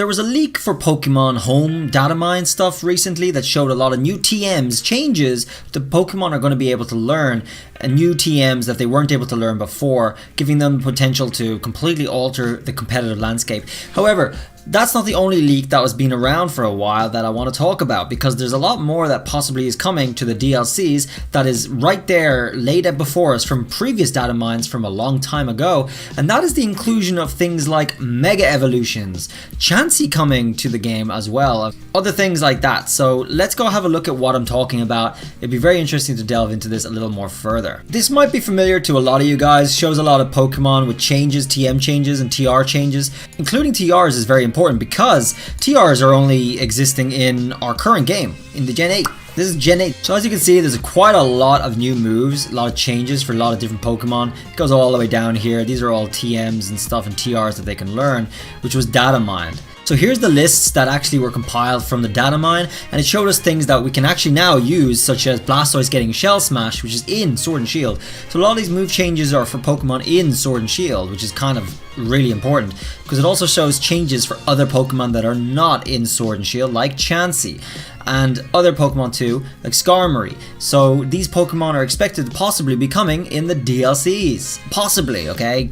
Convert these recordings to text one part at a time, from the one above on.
There was a leak for Pokemon Home data mine stuff recently that showed a lot of new TMs, changes the Pokemon are going to be able to learn, and new TMs that they weren't able to learn before, giving them the potential to completely alter the competitive landscape. However, that's not the only leak that was been around for a while that I want to talk about, because there's a lot more that possibly is coming to the DLCs that is right there laid out before us from previous data mines from a long time ago, and that is the inclusion of things like Mega Evolutions, Chansey coming to the game as well, other things like that. So let's go have a look at what I'm talking about. It'd be very interesting to delve into this a little more further. This might be familiar to a lot of you guys, shows a lot of Pokemon with changes, TM changes and TR changes. Including TRs is very important because TRs are only existing in our current game, in the Gen 8. This is Gen 8. So as you can see, there's quite a lot of new moves, a lot of changes for a lot of different Pokemon. It goes all the way down here. These are all TMs and stuff and TRs that they can learn, which was data mined. So here's the lists that actually were compiled from the data mine, and it showed us things that we can actually now use, such as Blastoise getting Shell Smash, which is in Sword and Shield. So a lot of these move changes are for Pokemon in Sword and Shield, which is kind of really important, because it also shows changes for other Pokemon that are not in Sword and Shield, like Chansey, and other Pokemon too, like Skarmory. So these Pokemon are expected to possibly be coming in the DLCs. Possibly, okay?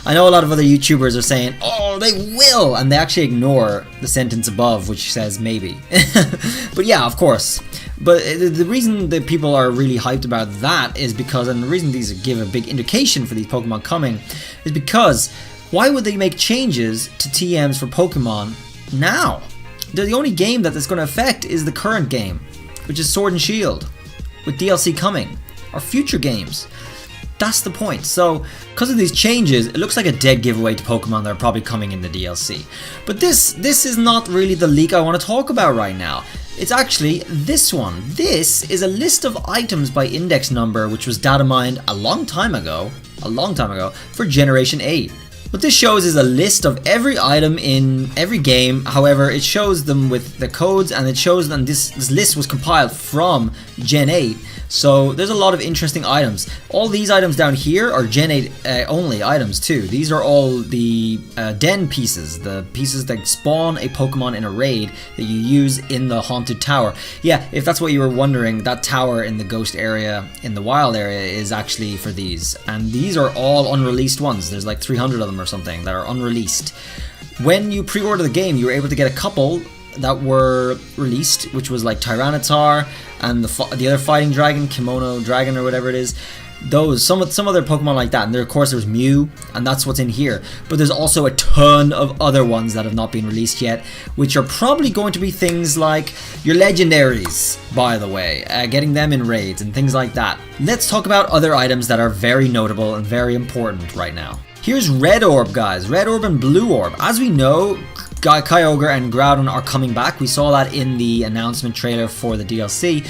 I know a lot of other YouTubers are saying, oh, they will, and they actually ignore the sentence above, which says maybe. But yeah, of course. But the reason that people are really hyped about that is because, and the reason these give a big indication for these Pokemon coming, is because why would they make changes to TMs for Pokemon now? The only game that that's going to affect is the current game, which is Sword and Shield, with DLC coming, or future games. That's the point. So, because of these changes, it looks like a dead giveaway to Pokemon that are probably coming in the DLC. But this is not really the leak I want to talk about right now. It's actually this one. This is a list of items by index number, which was data mined a long time ago, for Generation 8. What this shows is a list of every item in every game. However, it shows them with the codes, and it shows them this list was compiled from Gen 8. So there's a lot of interesting items. All these items down here are Gen 8 only items too. These are all the den pieces, the pieces that spawn a Pokemon in a raid that you use in the Haunted Tower. Yeah, if that's what you were wondering, that tower in the Ghost area, in the Wild area, is actually for these. And these are all unreleased ones. There's like 300 of them or something that are unreleased. When you pre-order the game, you were able to get a couple that were released, which was like Tyranitar and the other fighting dragon, Kimono Dragon or whatever it is. Those, some other Pokemon like that, and there, of course, there's Mew, and that's what's in here. But there's also a ton of other ones that have not been released yet, which are probably going to be things like your legendaries, by the way, getting them in raids and things like that. Let's talk about other items that are very notable and very important right now. Here's Red Orb, guys. Red Orb and Blue Orb. As we know, Kyogre and Groudon are coming back. We saw that in the announcement trailer for the DLC.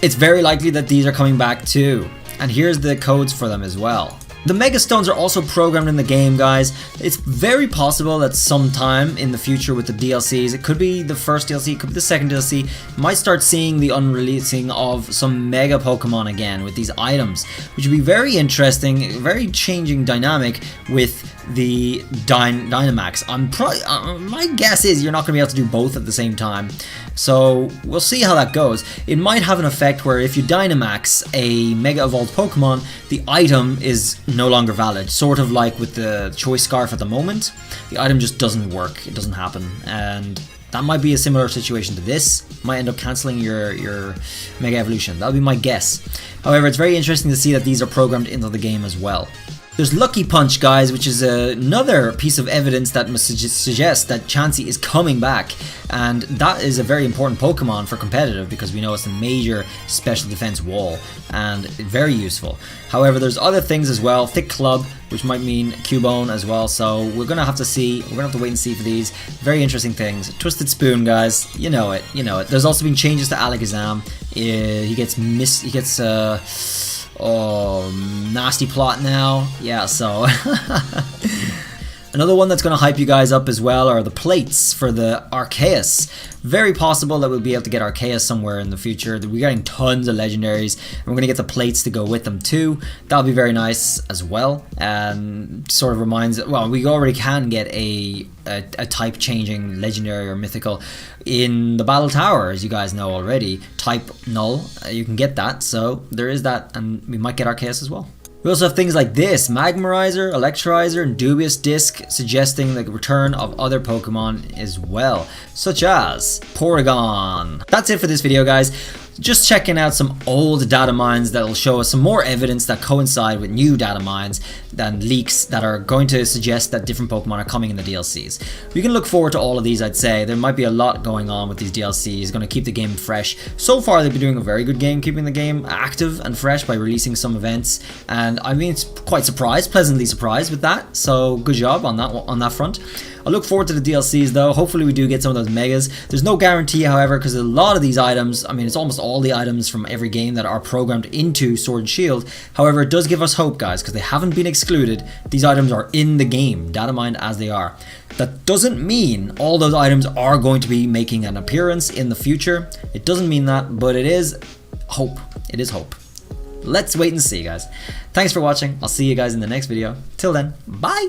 It's very likely that these are coming back too. And here's the codes for them as well. The Mega Stones are also programmed in the game, guys. It's very possible that sometime in the future with the DLCs, it could be the first DLC, it could be the second DLC, might start seeing the unreleasing of some Mega Pokemon again with these items, which would be very interesting, very changing dynamic with the Dynamax. My guess is you're not going to be able to do both at the same time. So we'll see how that goes. It might have an effect where if you Dynamax a Mega Evolved Pokemon, the item is no longer valid. Sort of like with the Choice Scarf at the moment. The item just doesn't work. It doesn't happen. And that might be a similar situation to this. Might end up cancelling your Mega Evolution. That would be my guess. However, it's very interesting to see that these are programmed into the game as well. There's Lucky Punch, guys, which is another piece of evidence that must suggest that Chansey is coming back, and that is a very important Pokemon for competitive because we know it's a major special defense wall and very useful. However, there's other things as well. Thick Club, which might mean Cubone as well, so we're gonna have to see. We're gonna have to wait and see for these very interesting things. Twisted Spoon, guys, you know it, you know it. There's also been changes to Alakazam. He gets Nasty Plot now. Yeah, so Another one that's going to hype you guys up as well are the plates for the Arceus. Very possible that we'll be able to get Arceus somewhere in the future. We're getting tons of legendaries, and we're going to get the plates to go with them too. That'll be very nice as well. Sort of reminds, well, we already can get a type changing legendary or mythical in the Battle Tower, as you guys know already. Type null, you can get that, so there is that, and we might get Arceus as well. We also have things like this, Magmarizer, Electrizer, and Dubious Disc, suggesting the return of other Pokemon as well, such as Porygon. That's it for this video, guys. Just checking out some old data mines that will show us some more evidence that coincide with new data mines and leaks that are going to suggest that different Pokemon are coming in the DLCs. We can look forward to all of these, I'd say. There might be a lot going on with these DLCs, going to keep the game fresh. So far, they've been doing a very good game, keeping the game active and fresh by releasing some events. And I mean, it's quite surprised, pleasantly surprised with that. So good job on that front. I look forward to the DLCs though. Hopefully we do get some of those megas. There's no guarantee, however, because a lot of these items, I mean, it's almost all the items from every game that are programmed into Sword and Shield. However, it does give us hope, guys, because they haven't been excluded. These items are in the game, data mined as they are. That doesn't mean all those items are going to be making an appearance in the future. It doesn't mean that, but it is hope. It is hope. Let's wait and see, guys. Thanks for watching. I'll see you guys in the next video. Till then, bye!